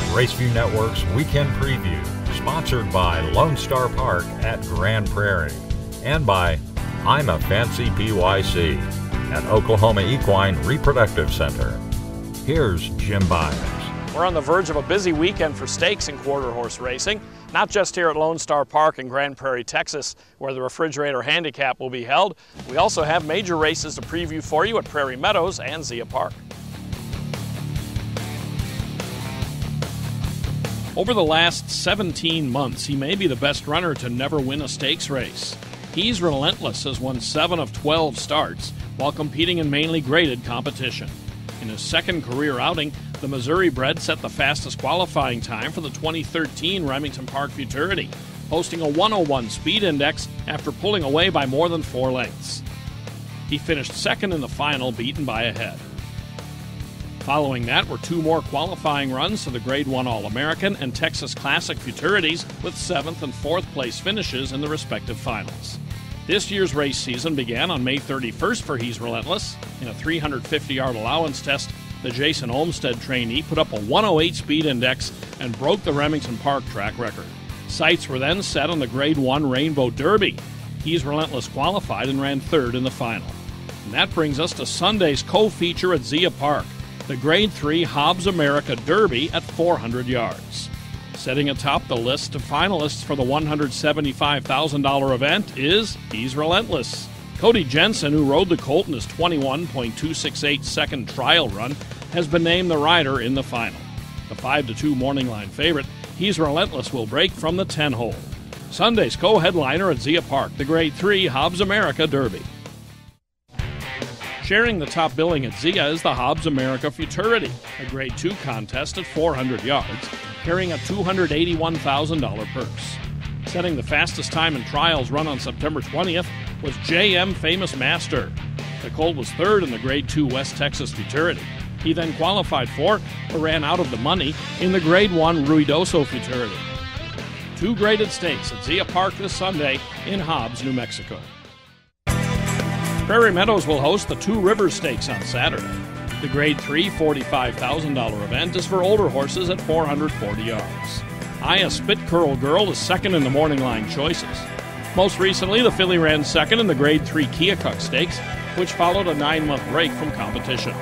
Raceview Network's Weekend Preview, sponsored by Lone Star Park at Grand Prairie, and by I'm a Fancy PYC at Oklahoma Equine Reproductive Center. Here's Jim Byers. We're on the verge of a busy weekend for stakes and quarter horse racing, not just here at Lone Star Park in Grand Prairie, Texas, where the Refrigerator Handicap will be held. We also have major races to preview for you at Prairie, Meadows, and Zia Park. Over the last 17 months, he may be the best runner to never win a stakes race. He's Relentless has won 7 of 12 starts while competing in mainly graded competition. In his second career outing, the Missouri bred set the fastest qualifying time for the 2013 Remington Park Futurity, posting a 101 speed index after pulling away by more than 4 lengths. He finished second in the final, beaten by a head. Following that were 2 more qualifying runs to the Grade 1 All-American and Texas Classic Futurities with 7th and 4th place finishes in the respective finals. This year's race season began on May 31st for He's Relentless. In a 350-yard allowance test, the Jason Olmstead trainee put up a 108 speed index and broke the Remington Park track record. Sights were then set on the Grade 1 Rainbow Derby. He's Relentless qualified and ran 3rd in the final. And that brings us to Sunday's co-feature at Zia Park, the Grade 3 Hobbs America Derby at 400 yards. Setting atop the list of finalists for the $175,000 event is He's Relentless. Cody Jensen, who rode the colt in his 21.268 second trial run, has been named the rider in the final. The 5-2 morning line favorite, He's Relentless, will break from the 10-hole. Sunday's co-headliner at Zia Park, the Grade 3 Hobbs America Derby. Sharing the top billing at Zia is the Hobbs America Futurity, a Grade 2 contest at 400 yards, carrying a $281,000 purse. Setting the fastest time in trials run on September 20th was J.M. Famous Master. The colt was 3rd in the Grade 2 West Texas Futurity. He then qualified for, or ran out of the money, in the Grade 1 Ruidoso Futurity. 2 graded stakes at Zia Park this Sunday in Hobbs, New Mexico. Prairie Meadows will host the 2 Rivers Stakes on Saturday. The Grade 3 $45,000 event is for older horses at 440 yards. Aya Spit Curl Girl is 2nd in the morning line choices. Most recently, the filly ran 2nd in the Grade 3 Keokuk Stakes, which followed a 9-month break from competition.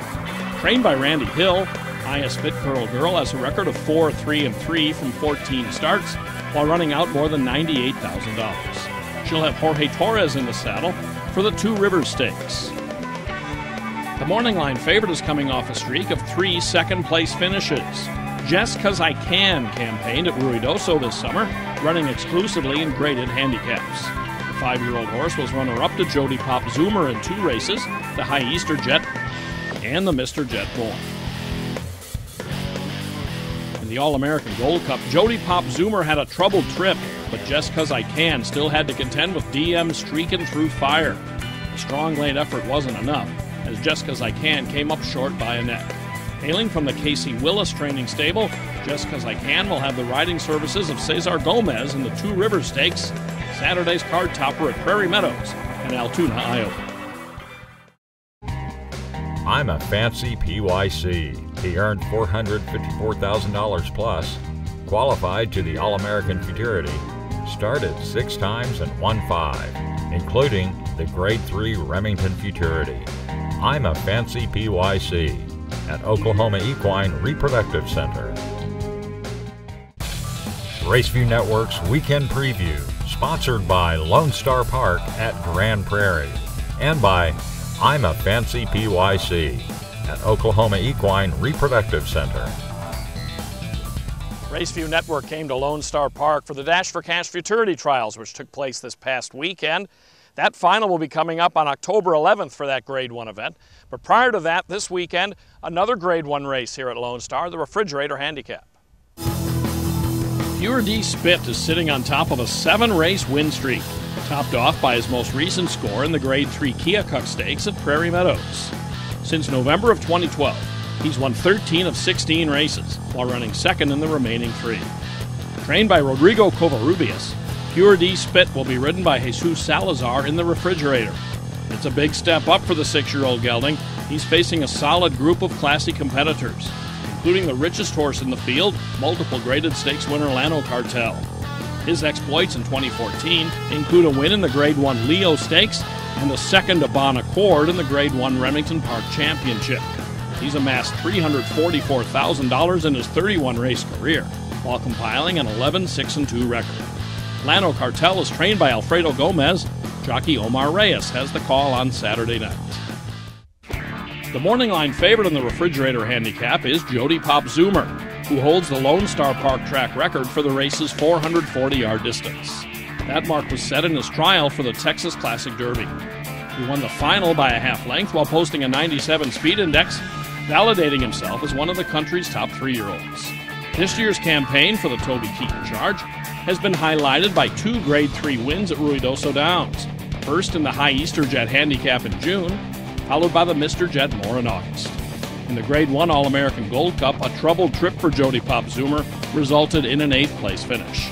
Trained by Randy Hill, Aya Spit Curl Girl has a record of 4-3-3 from 14 starts, while running out more than $98,000. She'll have Jorge Torres in the saddle for the 2 Rivers Stakes. The morning line favorite is coming off a streak of 3 second-place finishes. Just 'Cause I Can campaigned at Ruidoso this summer, running exclusively in graded handicaps. The 5-year-old horse was runner-up to Jody Pop Zoomer in 2 races, the HIGHEASTER Jet and the Mr. Jet Born. In the All-American Gold Cup, Jody Pop Zoomer had a troubled trip, but Just 'Cause I Can still had to contend with DM streaking through fire. The strong late effort wasn't enough, as Just 'Cause I Can came up short by a neck. Hailing from the Casey Willis training stable, Just 'Cause I Can will have the riding services of Cesar Gomez in the 2 Rivers Stakes, Saturday's card topper at Prairie Meadows and Altoona, Iowa. I'm a Fancy PYC. He earned $454,000 plus, qualified to the All-American Futurity, started 6 times and won 5, including the Grade 3 Remington Futurity. I'm a Fancy PYC at Oklahoma Equine Reproductive Center. Raceview Network's Weekend Preview, sponsored by Lone Star Park at Grand Prairie, and by I'm a Fancy PYC at Oklahoma Equine Reproductive Center. Raceview Network came to Lone Star Park for the Dash for Cash Futurity Trials, which took place this past weekend. That final will be coming up on October 11th for that Grade 1 event. But prior to that, this weekend, another Grade 1 race here at Lone Star, the Refrigerator Handicap. Futurity Spit is sitting on top of a 7-race win streak, topped off by his most recent score in the Grade 3 Keokuk Stakes at Prairie Meadows. Since November of 2012, he's won 13 of 16 races, while running 2nd in the remaining 3. Trained by Rodrigo Covarrubias, Futurity Spit will be ridden by Jesus Salazar in the Refrigerator. It's a big step up for the 6-year-old gelding. He's facing a solid group of classy competitors, including the richest horse in the field, multiple graded stakes winner Llano Cartel. His exploits in 2014 include a win in the Grade 1 Leo Stakes and a second to Bon Accord in the Grade 1 Remington Park Championship. He's amassed $344,000 in his 31-race career, while compiling an 11-6-2 record. Llano Cartel is trained by Alfredo Gomez. Jockey Omar Reyes has the call on Saturday night. The morning line favorite in the Refrigerator Handicap is Jody Pop Zoomer, who holds the Lone Star Park track record for the race's 440-yard distance. That mark was set in his trial for the Texas Classic Derby. He won the final by a half length while posting a 97 speed index, validating himself as one of the country's top 3-year-olds. This year's campaign for the Toby Keaton charge has been highlighted by 2 Grade 3 wins at Ruidoso Downs, first in the HIGHEASTER Jet Handicap in June, followed by the Mr. Jet more in August. In the Grade 1 All-American Gold Cup, a troubled trip for Jody Pop Zoomer resulted in an 8th place finish.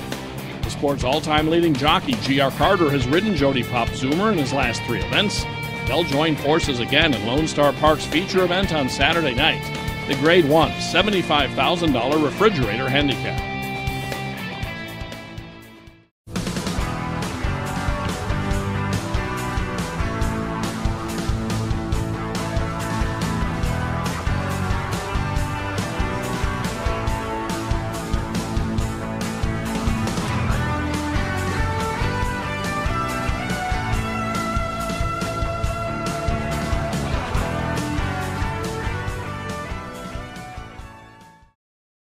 The sport's all-time leading jockey, G.R. Carter, has ridden Jody Pop Zoomer in his last 3 events. They'll join forces again in Lone Star Park's feature event on Saturday night, the Grade 1 $75,000 Refrigerator Handicap.